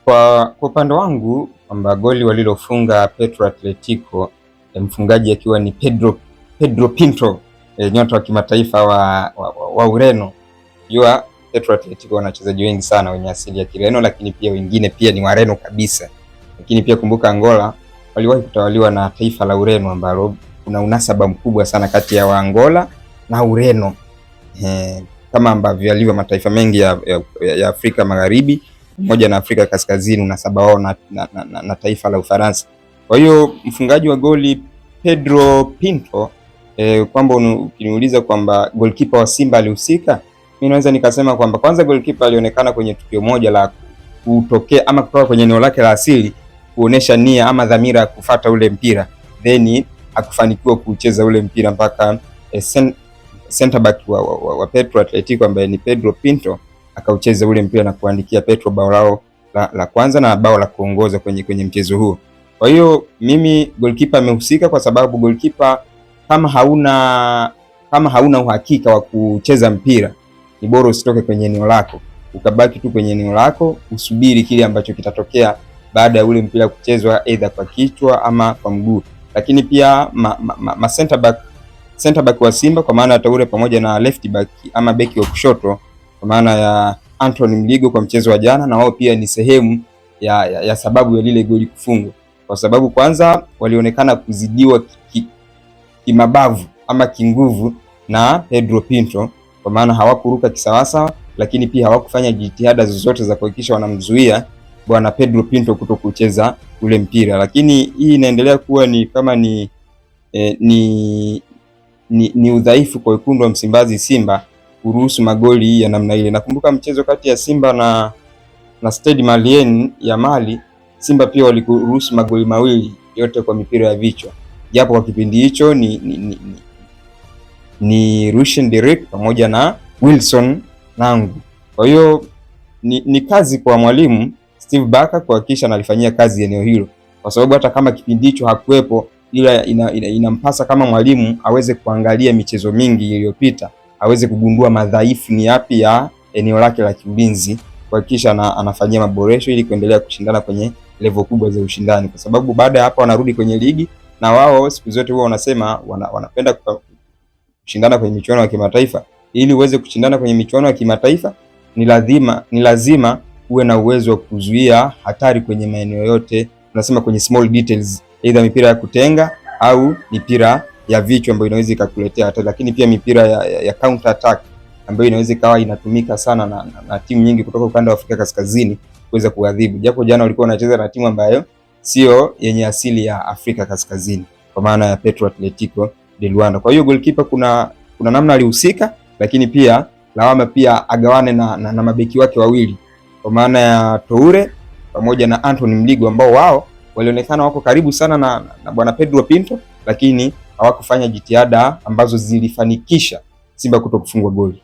Kwa upande wangu kwamba goli walilofunga Petro Atletico, mfungaji akiwa ni Pedro Pinto, nyota wa kimataifa wa Ureno. Jua Petro Atletico wana wachezaji wengi sana wenye asili ya Kireno, lakini pia wengine pia ni Wareno kabisa. Lakini pia kumbuka, Angola waliwahi kutawaliwa na taifa la Ureno, ambalo kuna unasaba mkubwa sana kati ya Angola na Ureno, kama ambavyo yalivyo mataifa mengi ya Afrika Magharibi pamoja na Afrika Kaskazini, unasaba wao na taifa la Ufaransa. Kwa hiyo mfungaji wa goli Pedro Pinto, kwamba ukiniuliza kwamba goalkeeper wa Simba alihusika, mimi naweza nikasema kwamba kwanza goalkeeper alionekana kwenye tukio moja la kutokea ama kutoka kwenye eneo lake la asili kuonesha nia ama dhamira ya kufuata ule mpira, then akufanikiwa kucheza ule mpira mpaka center back wa Petro Atletico ambaye ni Pedro Pinto akaucheza ule mpira na kuandikia Petro bao lao la kwanza na bao la kuongoza kwenye mchezo huo. Kwa hiyo mimi goalkeeper amehusika, kwa sababu goalkeeper kama hauna uhakika wa kucheza mpira, ni bora usitoke kwenye eneo lako, ukabaki tu kwenye eneo lako usubiri kile ambacho kitatokea baada ya ule mpira kuchezwa, either kwa kichwa ama kwa mguu. Lakini pia center back wa Simba kwa maana ya Taure pamoja na left back ama beki wa kushoto kwa maana ya Anthony Mligo kwa mchezo wa jana, na wao pia ni sehemu ya sababu ya lile goli kufungwa, kwa sababu kwanza walionekana kuzidiwa kimabavu ama kinguvu na Pedro Pinto, kwa maana hawakuruka kisawasawa, lakini pia hawakufanya jitihada zozote za kuhakikisha wanamzuia bwana Pedro Pinto kuto kucheza ule mpira. Lakini hii inaendelea kuwa ni kama ni udhaifu kwa wekundu wa Msimbazi Simba kuruhusu magoli ya namna ile. Nakumbuka mchezo kati ya Simba na Stade Malien ya Mali, Simba pia walikuruhusu magoli mawili yote kwa mipira ya vichwa, japo kwa kipindi hicho ni Rushen Derek pamoja na Wilson Nangu. Kwa hiyo ni kazi kwa mwalimu Steve Barker kuhakikisha analifanyia kazi eneo hilo, kwa sababu hata kama kipindi hicho hakuwepo, ila inampasa kama mwalimu aweze kuangalia michezo mingi iliyopita, aweze kugundua madhaifu ni yapi ya eneo lake la kiulinzi, kuhakikisha anafanyia maboresho ili kuendelea kushindana kwenye level kubwa za ushindani, kwa sababu baada ya hapo wanarudi kwenye ligi, na wao siku zote huwa wanasema wanapenda kushindana kwenye michuano ya kimataifa. Ili uweze kushindana kwenye michuano ya kimataifa ni lazima uwe na uwezo wa kuzuia hatari kwenye maeneo yote, tunasema kwenye small details, either mipira ya kutenga au mipira ya vichwa ambayo inaweza ikakuletea hatari, lakini pia mipira ya counter attack ambayo inaweza ikawa inatumika sana na timu nyingi kutoka ukanda wa Afrika Kaskazini kuweza kuadhibu, japo jana walikuwa wanacheza na timu ambayo sio yenye asili ya Afrika Kaskazini kwa maana ya Petro Atletico de Luanda. Kwa hiyo goalkeeper kuna namna alihusika, lakini pia lawama pia agawane na mabeki wake wawili kwa maana ya Toure pamoja na Anthony Mligo, ambao wao walionekana wako karibu sana na bwana Pedro Pinto, lakini hawakufanya jitihada ambazo zilifanikisha Simba kuto kufungwa goli.